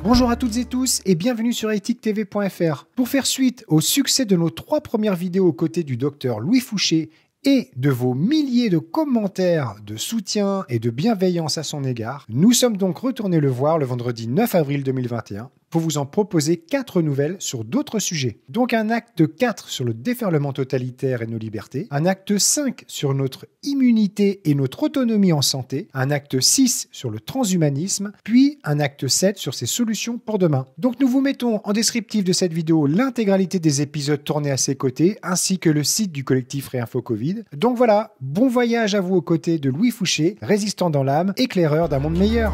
Bonjour à toutes et tous et bienvenue sur ethictv.fr. Pour faire suite au succès de nos 3 premières vidéos aux côtés du docteur Louis Fouché et de vos milliers de commentaires de soutien et de bienveillance à son égard, nous sommes donc retournés le voir le vendredi 9 avril 2021 pour vous en proposer 4 nouvelles sur d'autres sujets. Donc un acte 4 sur le déferlement totalitaire et nos libertés, un acte 5 sur notre immunité et notre autonomie en santé, un acte 6 sur le transhumanisme, puis un acte 7 sur ses solutions pour demain. Donc nous vous mettons en descriptif de cette vidéo l'intégralité des épisodes tournés à ses côtés, ainsi que le site du collectif Réinfo Covid. Donc voilà, bon voyage à vous aux côtés de Louis Fouché, résistant dans l'âme, éclaireur d'un monde meilleur.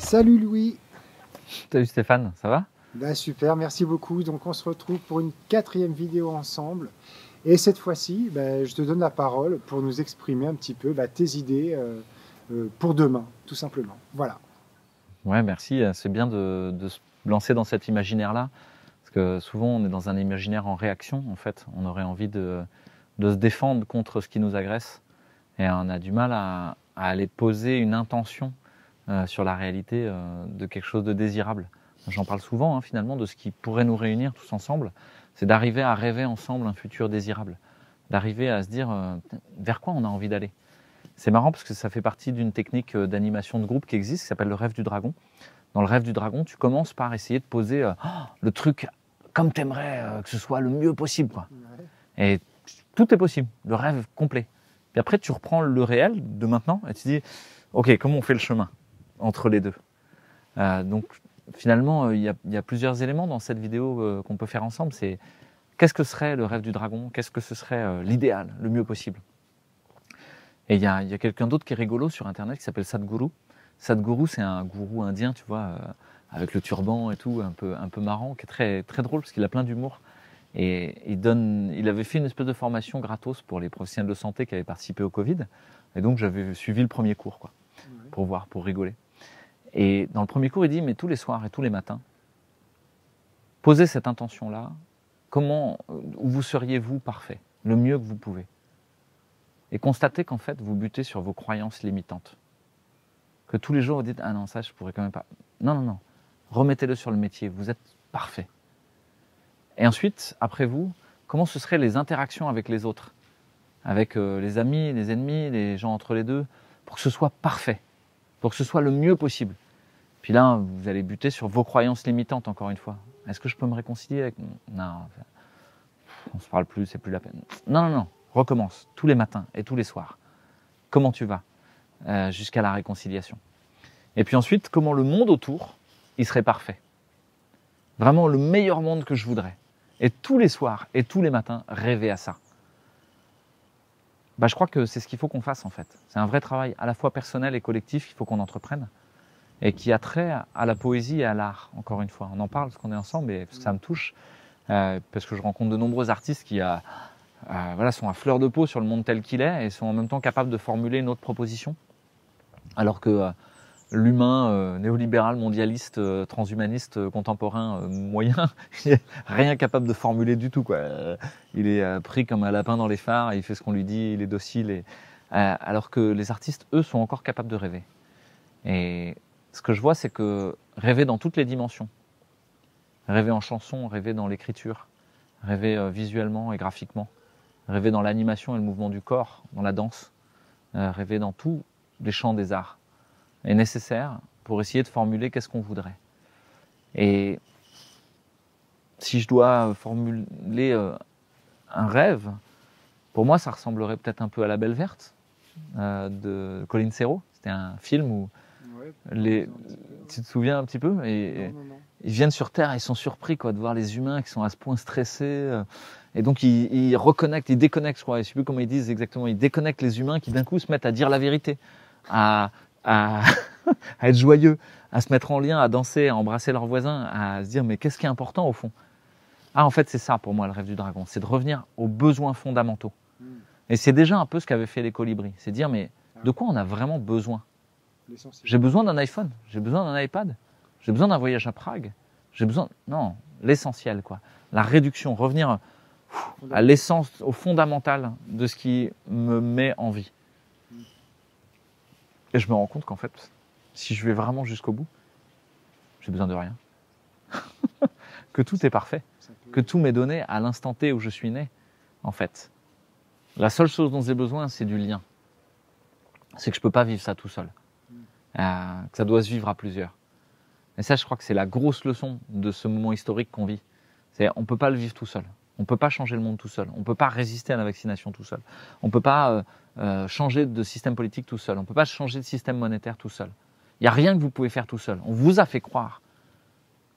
Salut Louis. Salut Stéphane, ça va? Ben super, merci beaucoup. Donc on se retrouve pour une 4e vidéo ensemble. Et cette fois-ci, je te donne la parole pour nous exprimer un petit peu tes idées pour demain, tout simplement. Voilà. Ouais, merci. C'est bien de se lancer dans cet imaginaire-là. Parce que souvent, on est dans un imaginaire en réaction, en fait. On aurait envie de se défendre contre ce qui nous agresse. Et on a du mal à aller poser une intention sur la réalité de quelque chose de désirable. J'en parle souvent, finalement, de ce qui pourrait nous réunir tous ensemble. C'est d'arriver à rêver ensemble un futur désirable. D'arriver à se dire vers quoi on a envie d'aller. C'est marrant parce que ça fait partie d'une technique d'animation de groupe qui existe, qui s'appelle le rêve du dragon. Dans le rêve du dragon, tu commences par essayer de poser le truc comme tu aimerais que ce soit le mieux possible, quoi. Ouais. Et tout est possible, le rêve complet. Puis après, tu reprends le réel de maintenant et tu dis, ok, comment on fait le chemin entre les deux? Donc finalement, il y a plusieurs éléments dans cette vidéo qu'on peut faire ensemble. C'est qu'est-ce que serait le rêve du dragon? Qu'est-ce que ce serait l'idéal, le mieux possible? Et il y a quelqu'un d'autre qui est rigolo sur Internet qui s'appelle Sadhguru. Sadhguru, c'est un gourou indien, tu vois, avec le turban et tout, un peu marrant, qui est très, très drôle parce qu'il a plein d'humour. Et il avait fait une espèce de formation gratos pour les professionnels de santé qui avaient participé au Covid. Et donc j'avais suivi le premier cours, quoi, pour voir, pour rigoler. Et dans le premier cours, il dit, mais tous les soirs et tous les matins, posez cette intention-là, où vous seriez-vous parfait, le mieux que vous pouvez. Et constatez qu'en fait, vous butez sur vos croyances limitantes. Que tous les jours, vous dites, ah non, ça, je pourrais quand même pas. Non. Remettez-le sur le métier, vous êtes parfait. Et ensuite, après vous, comment ce seraient les interactions avec les autres, avec les amis, les ennemis, les gens entre les deux, pour que ce soit parfait, pour que ce soit le mieux possible. Puis là, vous allez buter sur vos croyances limitantes, encore une fois. Est-ce que je peux me réconcilier avec... Non, on se parle plus, c'est plus la peine. Non. Recommence, tous les matins et tous les soirs. Comment tu vas jusqu'à la réconciliation. Et puis ensuite, comment le monde autour, il serait parfait. Vraiment le meilleur monde que je voudrais. Et tous les soirs et tous les matins, rêver à ça. Je crois que c'est ce qu'il faut qu'on fasse en fait. C'est un vrai travail à la fois personnel et collectif qu'il faut qu'on entreprenne. Et qui a trait à la poésie et à l'art, encore une fois. On en parle parce qu'on est ensemble et ça me touche. Parce que je rencontre de nombreux artistes qui sont à fleur de peau sur le monde tel qu'il est et sont en même temps capables de formuler une autre proposition. Alors que l'humain néolibéral, mondialiste, transhumaniste, contemporain, moyen, il n'est rien capable de formuler du tout, quoi. Il est pris comme un lapin dans les phares, il fait ce qu'on lui dit, il est docile. Alors que les artistes, eux, sont encore capables de rêver. Et ce que je vois, c'est que rêver dans toutes les dimensions, rêver en chanson, rêver dans l'écriture, rêver visuellement et graphiquement, rêver dans l'animation et le mouvement du corps, dans la danse, rêver dans tous les champs des arts, est nécessaire pour essayer de formuler qu'est-ce qu'on voudrait. Et si je dois formuler un rêve, pour moi, ça ressemblerait peut-être un peu à La Belle Verte de Colin Serrault. C'était un film où tu te souviens un petit peu et non. Ils viennent sur Terre et ils sont surpris de voir les humains qui sont à ce point stressés. Et donc ils reconnectent, ils déconnectent, je crois. Je ne sais plus comment ils disent exactement. Ils déconnectent les humains qui d'un coup se mettent à dire la vérité, à être joyeux, à se mettre en lien, à danser, à embrasser leurs voisins, à se dire mais qu'est-ce qui est important au fond? En fait c'est ça pour moi le rêve du dragon, c'est de revenir aux besoins fondamentaux. Et c'est déjà un peu ce qu'avaient fait les colibris, c'est dire mais de quoi on a vraiment besoin? J'ai besoin d'un iPhone, j'ai besoin d'un iPad, j'ai besoin d'un voyage à Prague, j'ai besoin... Non, l'essentiel quoi, la réduction, revenir à l'essence, au fondamental de ce qui me met en vie. Et je me rends compte qu'en fait, si je vais vraiment jusqu'au bout, j'ai besoin de rien. Que tout est parfait, que tout m'est donné à l'instant T où je suis né, en fait. La seule chose dont j'ai besoin, c'est du lien. C'est que je ne peux pas vivre ça tout seul. Que ça doit se vivre à plusieurs. Et ça, je crois que c'est la grosse leçon de ce moment historique qu'on vit. On ne peut pas le vivre tout seul. On ne peut pas changer le monde tout seul. On ne peut pas résister à la vaccination tout seul. On ne peut pas changer de système politique tout seul. On ne peut pas changer de système monétaire tout seul. Il n'y a rien que vous pouvez faire tout seul. On vous a fait croire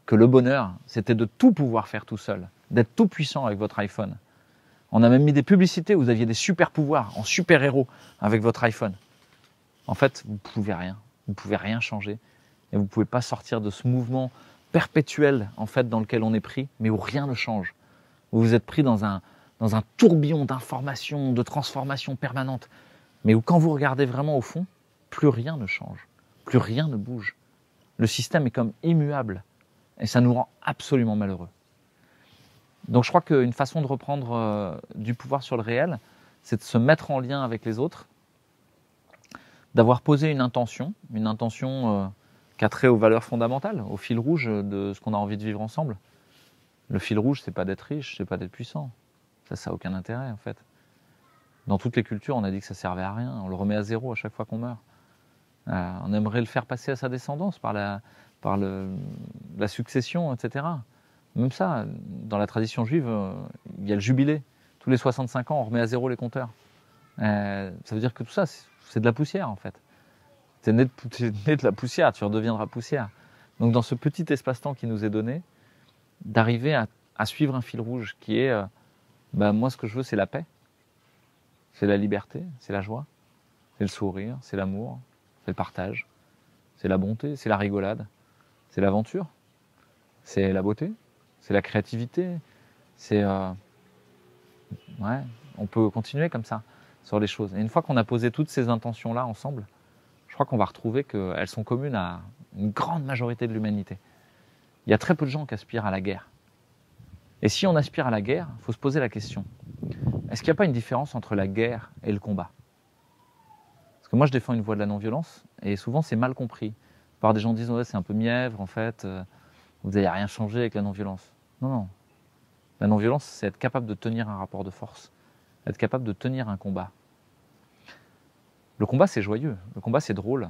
que le bonheur, c'était de tout pouvoir faire tout seul, d'être tout puissant avec votre iPhone. On a même mis des publicités où vous aviez des super pouvoirs, en super-héros avec votre iPhone. En fait, vous ne pouvez rien. Vous ne pouvez rien changer. Et vous ne pouvez pas sortir de ce mouvement perpétuel en fait, dans lequel on est pris, mais où rien ne change. Où vous êtes pris dans un tourbillon d'informations, de transformations permanentes, mais où quand vous regardez vraiment au fond, plus rien ne change, plus rien ne bouge. Le système est comme immuable et ça nous rend absolument malheureux. Donc je crois qu'une façon de reprendre du pouvoir sur le réel, c'est de se mettre en lien avec les autres, d'avoir posé une intention qui a trait aux valeurs fondamentales, au fil rouge de ce qu'on a envie de vivre ensemble. Le fil rouge, c'est pas d'être riche, c'est pas d'être puissant. Ça n'a aucun intérêt, en fait. Dans toutes les cultures, on a dit que ça servait à rien. On le remet à zéro à chaque fois qu'on meurt. On aimerait le faire passer à sa descendance par la succession, etc. Même ça, dans la tradition juive, il y a le jubilé. Tous les 65 ans, on remet à zéro les compteurs. Ça veut dire que tout ça, c'est de la poussière, en fait. Tu es né de la poussière, tu redeviendras poussière. Donc dans ce petit espace-temps qui nous est donné, d'arriver à suivre un fil rouge qui est, moi ce que je veux c'est la paix, c'est la liberté, c'est la joie, c'est le sourire, c'est l'amour, c'est le partage, c'est la bonté, c'est la rigolade, c'est l'aventure, c'est la beauté, c'est la créativité, c'est... on peut continuer comme ça sur les choses. Et une fois qu'on a posé toutes ces intentions-là ensemble, je crois qu'on va retrouver qu'elles sont communes à une grande majorité de l'humanité. Il y a très peu de gens qui aspirent à la guerre. Et si on aspire à la guerre, il faut se poser la question, est-ce qu'il n'y a pas une différence entre la guerre et le combat? Parce que moi, je défends une voie de la non-violence, et souvent, c'est mal compris. Des gens disent, ouais, c'est un peu mièvre, en fait, vous n'avez rien changé avec la non-violence. Non, non. La non-violence, c'est être capable de tenir un rapport de force, être capable de tenir un combat. Le combat, c'est joyeux, le combat, c'est drôle,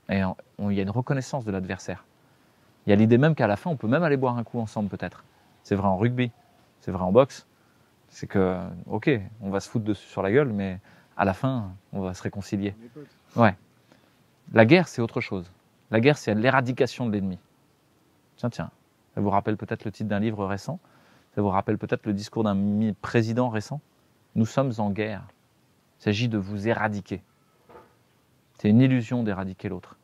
et il y a une reconnaissance de l'adversaire. Il y a l'idée même qu'à la fin, on peut même aller boire un coup ensemble, peut-être. C'est vrai en rugby, c'est vrai en boxe. C'est que, ok, on va se foutre dessus sur la gueule, mais à la fin, on va se réconcilier. Ouais. La guerre, c'est autre chose. La guerre, c'est l'éradication de l'ennemi. Tiens, ça vous rappelle peut-être le titre d'un livre récent. Ça vous rappelle peut-être le discours d'un président récent. Nous sommes en guerre. Il s'agit de vous éradiquer. C'est une illusion d'éradiquer l'autre.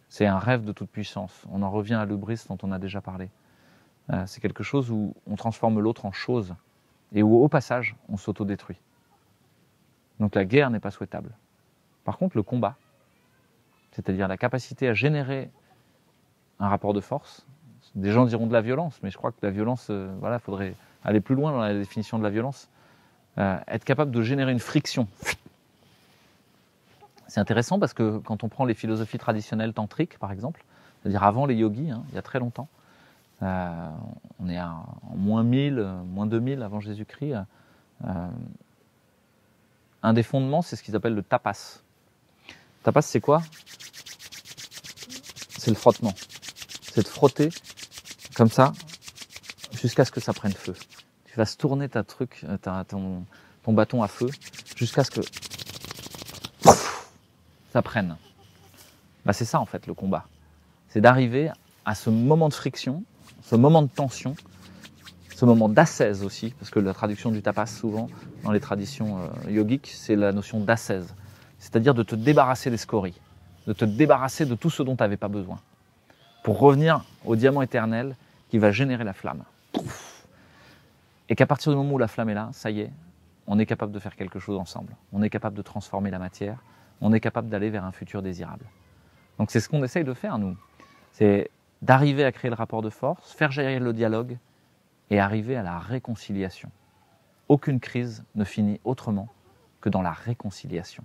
C'est un rêve de toute puissance. On en revient à l'hubris dont on a déjà parlé. C'est quelque chose où on transforme l'autre en chose et où, au passage, on s'autodétruit. Donc la guerre n'est pas souhaitable. Par contre, le combat, c'est-à-dire la capacité à générer un rapport de force, des gens diront de la violence, mais je crois que la violence, il faudrait aller plus loin dans la définition de la violence, être capable de générer une friction. C'est intéressant parce que quand on prend les philosophies traditionnelles tantriques, par exemple, c'est-à-dire avant les yogis, il y a très longtemps, on est en moins 1000, moins 2000 avant Jésus-Christ, un des fondements, c'est ce qu'ils appellent le tapas. Tapas, c'est quoi? C'est le frottement. C'est de frotter comme ça jusqu'à ce que ça prenne feu. Tu vas se tourner ton bâton à feu jusqu'à ce que ça prenne. C'est ça en fait le combat. C'est d'arriver à ce moment de friction, ce moment de tension, ce moment d'ascèse aussi, parce que la traduction du tapas souvent dans les traditions yogiques, c'est la notion d'ascèse. C'est-à-dire de te débarrasser des scories, de te débarrasser de tout ce dont tu n'avais pas besoin, pour revenir au diamant éternel qui va générer la flamme. Et qu'à partir du moment où la flamme est là, ça y est, on est capable de faire quelque chose ensemble. On est capable de transformer la matière, on est capable d'aller vers un futur désirable. Donc c'est ce qu'on essaye de faire, nous. C'est d'arriver à créer le rapport de force, faire jaillir le dialogue et arriver à la réconciliation. aucune crise ne finit autrement que dans la réconciliation.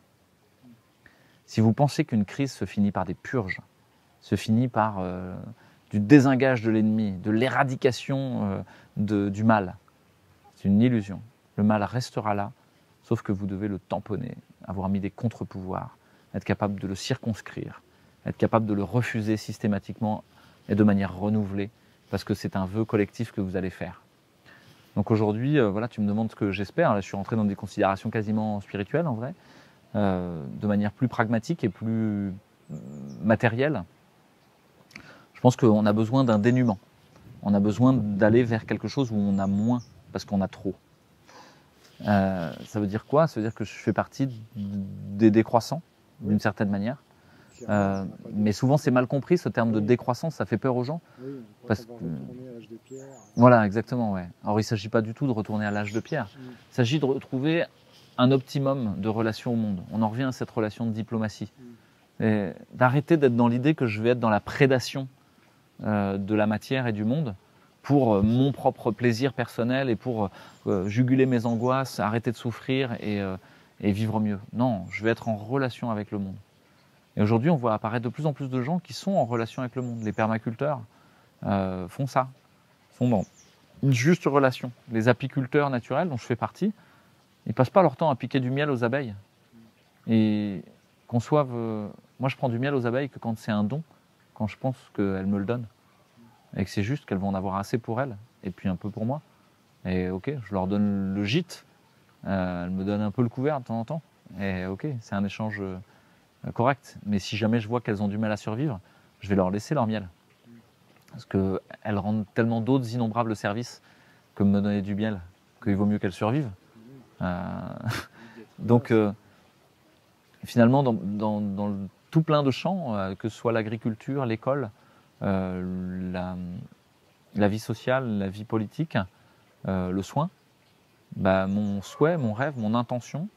Si vous pensez qu'une crise se finit par des purges, se finit par du désengage de l'ennemi, de l'éradication du mal, c'est une illusion. Le mal restera là, sauf que vous devez le tamponner, avoir mis des contre-pouvoirs, être capable de le circonscrire, être capable de le refuser systématiquement et de manière renouvelée, parce que c'est un vœu collectif que vous allez faire. Donc aujourd'hui, voilà, tu me demandes ce que j'espère. Là, je suis rentré dans des considérations quasiment spirituelles, en vrai, de manière plus pragmatique et plus matérielle. Je pense qu'on a besoin d'un dénuement. On a besoin d'aller vers quelque chose où on a moins, parce qu'on a trop. Ça veut dire quoi? Ça veut dire que je fais partie des décroissants, d'une certaine manière. Mais souvent, c'est mal compris, ce terme de décroissance, ça fait peur aux gens. Oui, parce que retourner à l'âge de pierre. Voilà, exactement. Ouais. Alors, il ne s'agit pas du tout de retourner à l'âge de pierre. Il s'agit de retrouver un optimum de relation au monde. On en revient à cette relation de diplomatie. Et d'arrêter d'être dans l'idée que je vais être dans la prédation de la matière et du monde pour mon propre plaisir personnel et pour juguler mes angoisses, arrêter de souffrir et vivre mieux. Non, je vais être en relation avec le monde. Et aujourd'hui, on voit apparaître de plus en plus de gens qui sont en relation avec le monde. Les permaculteurs font ça, sont dans une juste relation. Les apiculteurs naturels, dont je fais partie, ils ne passent pas leur temps à piquer du miel aux abeilles. Et conçoivent... moi, je prends du miel aux abeilles que quand c'est un don, quand je pense qu'elles me le donnent. Et que c'est juste qu'elles vont en avoir assez pour elles, et puis un peu pour moi. Et ok, je leur donne le gîte, elles me donnent un peu le couvert de temps en temps. Et ok, c'est un échange correct. Mais si jamais je vois qu'elles ont du mal à survivre, je vais leur laisser leur miel. Parce qu'elles rendent tellement d'autres innombrables services que me donner du miel, qu'il vaut mieux qu'elles survivent. Donc, finalement, dans tout plein de champs, que ce soit l'agriculture, l'école, la vie sociale, la vie politique, le soin, mon souhait, mon rêve, mon intention,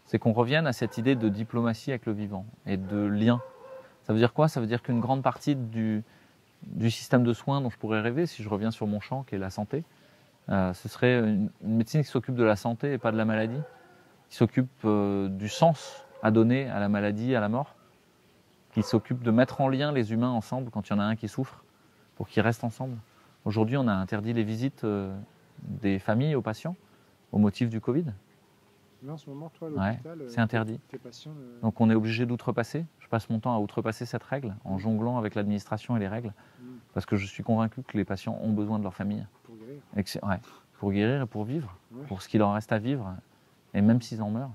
c'est qu'on revienne à cette idée de diplomatie avec le vivant et de lien. Ça veut dire quoi? Ça veut dire qu'une grande partie du système de soins dont je pourrais rêver, si je reviens sur mon champ qui est la santé, ce serait une médecine qui s'occupe de la santé et pas de la maladie, qui s'occupe du sens à donner à la maladie, à la mort, qui s'occupe de mettre en lien les humains ensemble quand il y en a un qui souffre, pour qu'ils restent ensemble. Aujourd'hui, on a interdit les visites des familles aux patients au motif du Covid. Mais en ce moment, toi, à l'hôpital, c'est interdit. Tes patients, Donc on est obligé d'outrepasser. Je passe mon temps à outrepasser cette règle en jonglant avec l'administration et les règles, parce que je suis convaincu que les patients ont besoin de leur famille. Pour guérir. Pour guérir et pour vivre, pour ce qu'il leur reste à vivre, et même s'ils en meurent.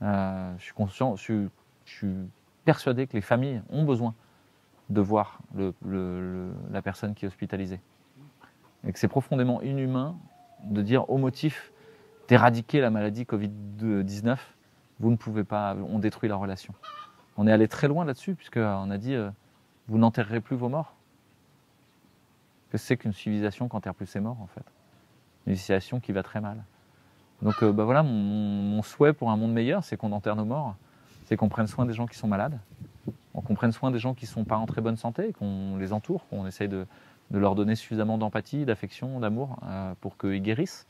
Je suis conscient, je suis persuadé que les familles ont besoin de voir la personne qui est hospitalisée. Et que c'est profondément inhumain de dire au motif d'éradiquer la maladie Covid-19, vous ne pouvez pas, on détruit la relation. On est allé très loin là-dessus, puisqu'on a dit vous n'enterrerez plus vos morts. Qu'est-ce que c'est qu'une civilisation qui n'enterre plus ses morts, en fait? Une civilisation qui va très mal. Donc voilà, mon souhait pour un monde meilleur, c'est qu'on enterre nos morts, c'est qu'on prenne soin des gens qui sont malades, qu'on prenne soin des gens qui ne sont pas en très bonne santé, qu'on les entoure, qu'on essaye de leur donner suffisamment d'empathie, d'affection, d'amour pour qu'ils guérissent.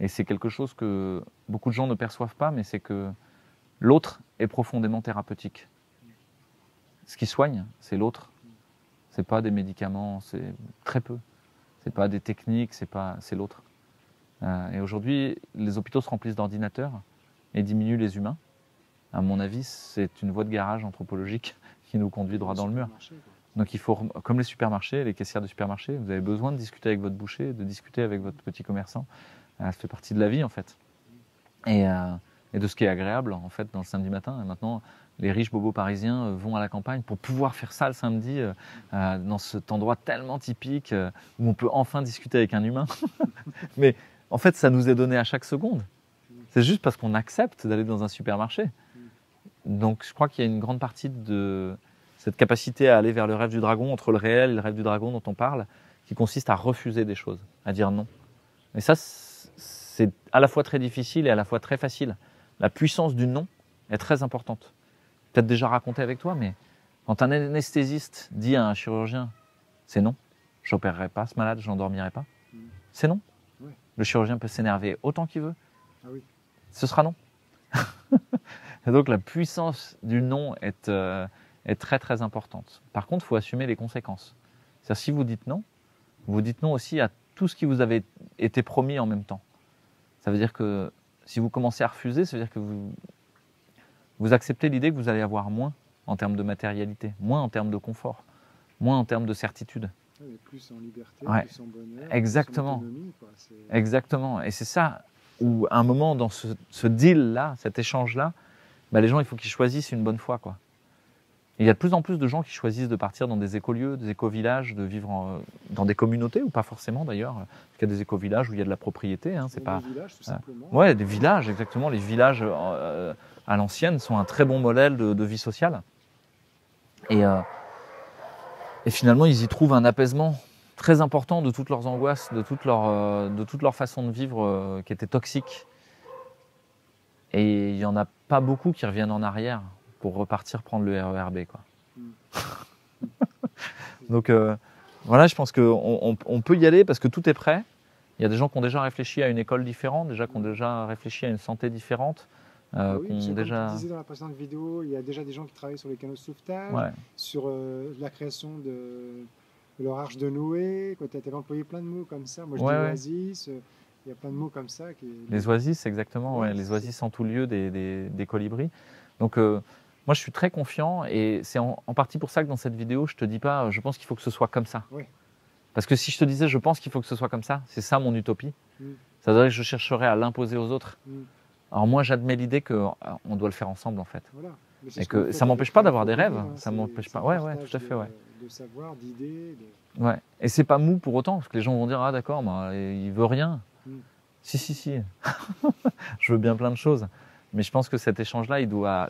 Et c'est quelque chose que beaucoup de gens ne perçoivent pas, mais c'est que l'autre est profondément thérapeutique. Ce qui soigne, c'est l'autre. C'est pas des médicaments, c'est très peu. C'est pas des techniques, c'est l'autre. Et aujourd'hui, les hôpitaux se remplissent d'ordinateurs et diminuent les humains. À mon avis, c'est une voie de garage anthropologique qui nous conduit droit dans le mur. Donc il faut, comme les supermarchés, les caissières de supermarchés, vous avez besoin de discuter avec votre boucher, de discuter avec votre petit commerçant. Ça fait partie de la vie, en fait. Et de ce qui est agréable, en fait, dans le samedi matin. Et maintenant, les riches bobos parisiens vont à la campagne pour pouvoir faire ça le samedi, dans cet endroit tellement typique où on peut enfin discuter avec un humain. Mais en fait, ça nous est donné à chaque seconde. C'est juste parce qu'on accepte d'aller dans un supermarché. Donc, je crois qu'il y a une grande partie de cette capacité à aller vers le rêve du dragon, entre le réel et le rêve du dragon dont on parle, qui consiste à refuser des choses, à dire non. Et ça, c'est à la fois très difficile et à la fois très facile. La puissance du non est très importante. Peut-être déjà raconté avec toi, mais quand un anesthésiste dit à un chirurgien « c'est non, je n'opérerai pas ce malade, je n'endormirai pas », c'est non. Le chirurgien peut s'énerver autant qu'il veut. Ah oui. Ce sera non. Et donc la puissance du non est très très importante. Par contre, il faut assumer les conséquences. C'est-à-dire, si vous dites non aussi à tout ce qui vous avait été promis en même temps. Ça veut dire que si vous commencez à refuser, ça veut dire que vous acceptez l'idée que vous allez avoir moins en termes de matérialité, moins en termes de confort, moins en termes de certitude. Ouais, plus en liberté, Ouais. plus en bonheur, Exactement. plus en autonomie, quoi. Exactement. Et c'est ça où, à un moment, dans ce deal-là, cet échange-là, bah, les gens, il faut qu'ils choisissent une bonne foi, quoi. Et il y a de plus en plus de gens qui choisissent de partir dans des écolieux, des éco-villages, de vivre dans des communautés, ou pas forcément d'ailleurs. Il y a des éco-villages où il y a de la propriété. Hein, c'est pas... Des villages, tout simplement. Ouais, des villages, exactement. Les villages à l'ancienne sont un très bon modèle de vie sociale. Et finalement, ils y trouvent un apaisement très important de toutes leurs angoisses, de toute leur façon de vivre qui était toxique. Et il n'y en a pas beaucoup qui reviennent en arrière pour repartir prendre le RER B, quoi. Donc voilà, je pense qu'on peut y aller parce que tout est prêt. Il y a des gens qui ont déjà réfléchi à une école différente, qui ont déjà réfléchi à une santé différente. Oui, qui ont comme déjà... tu disais dans la précédente vidéo, il y a déjà des gens qui travaillent sur les canaux de sauvetage, Ouais. sur la création de leur arche de Noé. Tu avais employé plein de mots comme ça. Moi, je dis oasis. Il y a plein de mots comme ça. Les oasis, exactement. Ouais, les oasis en tout lieu des colibris. Donc, moi, je suis très confiant et c'est en partie pour ça que dans cette vidéo, je ne te dis pas je pense qu'il faut que ce soit comme ça. Ouais. Parce que si je te disais je pense qu'il faut que ce soit comme ça, c'est ça mon utopie. Ça veut dire que je chercherais à l'imposer aux autres. Alors moi, j'admets l'idée qu'on doit le faire ensemble, en fait. Voilà. Et que ça ne m'empêche pas d'avoir des rêves. Ça m'empêche pas. Ouais, tout à fait. Ouais. De savoir, d'idées. Ouais. Et c'est pas mou pour autant, parce que les gens vont dire ah d'accord, bah, il veut rien. Si. Je veux bien plein de choses. Mais je pense que cet échange-là,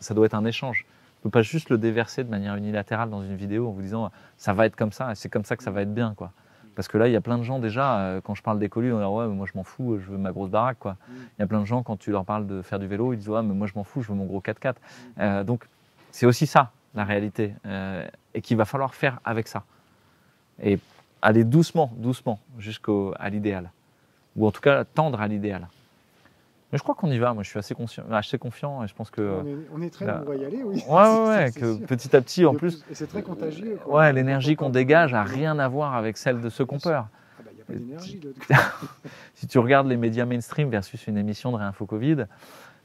ça doit être un échange. On ne peut pas juste le déverser de manière unilatérale dans une vidéo en vous disant ça va être comme ça et c'est comme ça que ça va être bien, quoi. Parce que là, il y a plein de gens déjà, quand je parle d'écoliers, on dit ouais, moi je m'en fous, je veux ma grosse baraque, quoi. Il y a plein de gens, quand tu leur parles de faire du vélo, ils disent ouais, mais moi je m'en fous, je veux mon gros 4x4. Donc c'est aussi ça, la réalité, et qu'il va falloir faire avec ça. Et aller doucement, jusqu'à l'idéal. Ou en tout cas, tendre à l'idéal. Mais je crois qu'on y va, moi je suis assez confiant et je pense que... On est très nombreux à y aller, oui. Ouais, que sûr. Petit à petit, en plus... Et c'est très contagieux. Quoi. Ouais, l'énergie qu'on dégage n'a rien à voir avec celle de ceux qu'on peur. Ah bah, il n'y a pas d'énergie de l'autre côté. Si tu regardes les médias mainstream versus une émission de Réinfo Covid,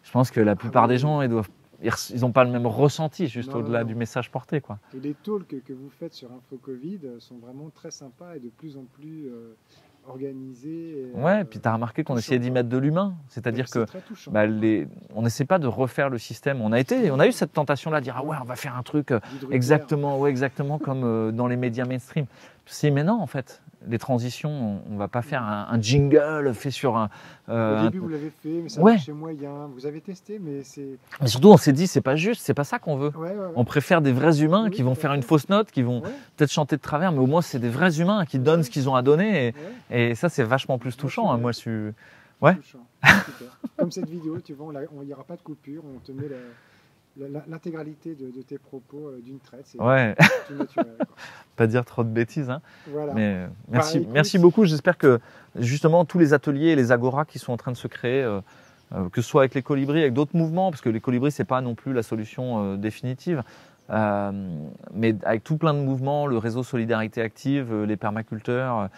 je pense que la plupart des gens, ils n'ont pas le même ressenti, juste au-delà du message porté, quoi. Et les talks que vous faites sur Info Covid sont vraiment très sympas et de plus en plus... organisé. Ouais, puis tu as remarqué qu'on essayait d'y mettre de l'humain. C'est-à-dire que on n'essaie pas de refaire le système. On a eu cette tentation-là de dire ah ouais, on va faire un truc exactement comme dans les médias mainstream. Mais non, en fait, les transitions, on ne va pas faire un jingle fait sur un... Au début, vous l'avez fait, mais ça marchait moyen. Vous avez testé, mais c'est... Mais surtout, on s'est dit, c'est pas juste, c'est pas ça qu'on veut. Ouais. On préfère des vrais humains qui vont faire une fausse note, qui vont peut-être chanter de travers, mais au moins, c'est des vrais humains qui donnent ce qu'ils ont à donner. Et ça, c'est vachement plus touchant. Hein. Moi, je suis... Ouais. Super. Comme cette vidéo, tu vois, il n'y aura pas de coupure, on te met l'intégralité de tes propos d'une traite. C'est tout naturel. Pas dire trop de bêtises. Hein. Voilà. Mais merci beaucoup. J'espère que justement tous les ateliers et les agoras qui sont en train de se créer, que ce soit avec les colibris, avec d'autres mouvements, parce que les colibris, ce n'est pas non plus la solution définitive, mais avec tout plein de mouvements, le réseau Solidarité Active, les permaculteurs,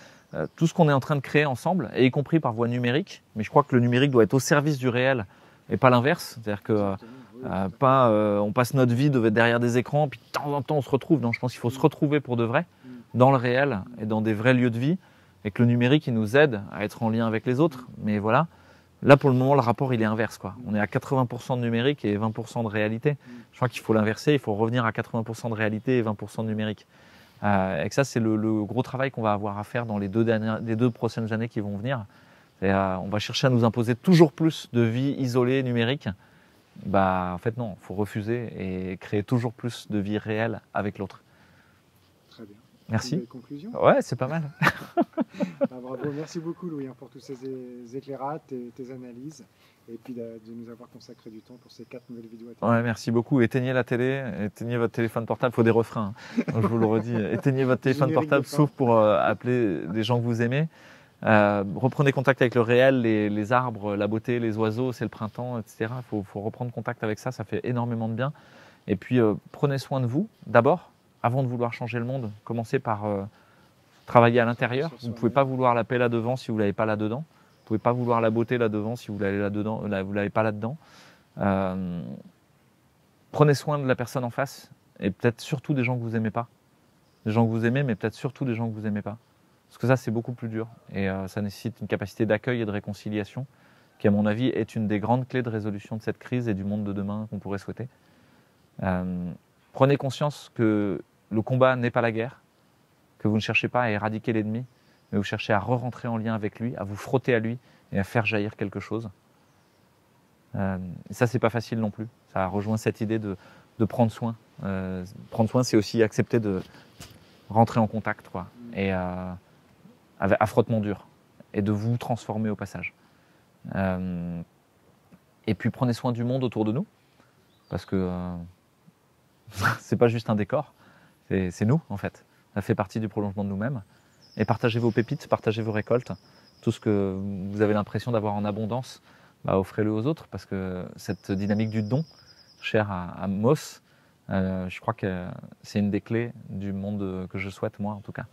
tout ce qu'on est en train de créer ensemble, et y compris par voie numérique. Mais je crois que le numérique doit être au service du réel et pas l'inverse. C'est-à-dire que on passe notre vie derrière des écrans, puis de temps en temps on se retrouve. Non, je pense qu'il faut se retrouver pour de vrai, dans le réel et dans des vrais lieux de vie, et que le numérique il nous aide à être en lien avec les autres. Mais voilà, là pour le moment le rapport il est inverse, quoi. On est à 80% de numérique et 20% de réalité. Je crois qu'il faut l'inverser, il faut revenir à 80% de réalité et 20% de numérique. Et que ça c'est le gros travail qu'on va avoir à faire dans les deux prochaines années qui vont venir. Et, on va chercher à nous imposer toujours plus de vie isolée numérique. En fait non, il faut refuser et créer toujours plus de vie réelle avec l'autre. Très bien. Merci. Une belle conclusion. Ouais, c'est pas mal. Bravo, merci beaucoup Louis pour tous ces éclairages, tes analyses, et puis de nous avoir consacré du temps pour ces 4 nouvelles vidéos. Ouais, merci beaucoup. Éteignez la télé, éteignez votre téléphone portable. Il faut des refrains. Hein. Donc, je vous le redis. Éteignez votre téléphone portable, sauf pour appeler des gens que vous aimez. Reprenez contact avec le réel, les arbres, la beauté, les oiseaux, c'est le printemps, etc. Il faut reprendre contact avec ça, ça fait énormément de bien. Et puis, prenez soin de vous, d'abord, avant de vouloir changer le monde. Commencez par travailler à l'intérieur. Vous ne pouvez pas vouloir la paix là-devant si vous ne l'avez pas là-dedans. Vous ne pouvez pas vouloir la beauté là-devant si vous ne l'avez pas là-dedans. Prenez soin de la personne en face et peut-être surtout des gens que vous n'aimez pas. Des gens que vous aimez, mais peut-être surtout des gens que vous n'aimez pas. Parce que ça, c'est beaucoup plus dur et ça nécessite une capacité d'accueil et de réconciliation qui, à mon avis, est une des grandes clés de résolution de cette crise et du monde de demain qu'on pourrait souhaiter. Prenez conscience que le combat n'est pas la guerre, que vous ne cherchez pas à éradiquer l'ennemi, mais vous cherchez à re-rentrer en lien avec lui, à vous frotter à lui et à faire jaillir quelque chose. Et ça, c'est pas facile non plus. Ça rejoint cette idée de prendre soin. Prendre soin, c'est aussi accepter de rentrer en contact, quoi, et à frottement dur, et de vous transformer au passage. Et puis prenez soin du monde autour de nous, parce que c'est pas juste un décor, c'est nous en fait. Ça fait partie du prolongement de nous-mêmes. Et partagez vos pépites, partagez vos récoltes, tout ce que vous avez l'impression d'avoir en abondance, offrez-le aux autres, parce que cette dynamique du don, chère à Moss, je crois que c'est une des clés du monde que je souhaite, moi en tout cas.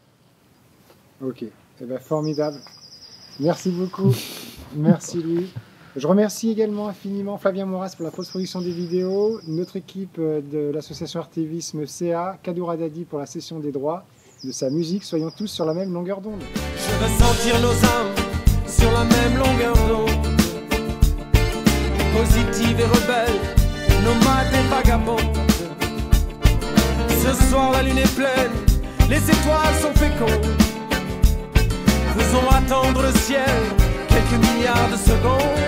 Ok, eh ben, formidable. Merci beaucoup. Merci Louis. Je remercie également infiniment Flavien Moras pour la post-production des vidéos, notre équipe de l'association Artivisme CA, Kadou Radadi pour la cession des droits de sa musique. Soyons tous sur la même longueur d'onde. Je veux sentir nos âmes sur la même longueur d'onde, positive et rebelle, nomades et vagabondes. Ce soir la lune est pleine, les étoiles sont fécondes. Faisons attendre le ciel quelques milliards de secondes.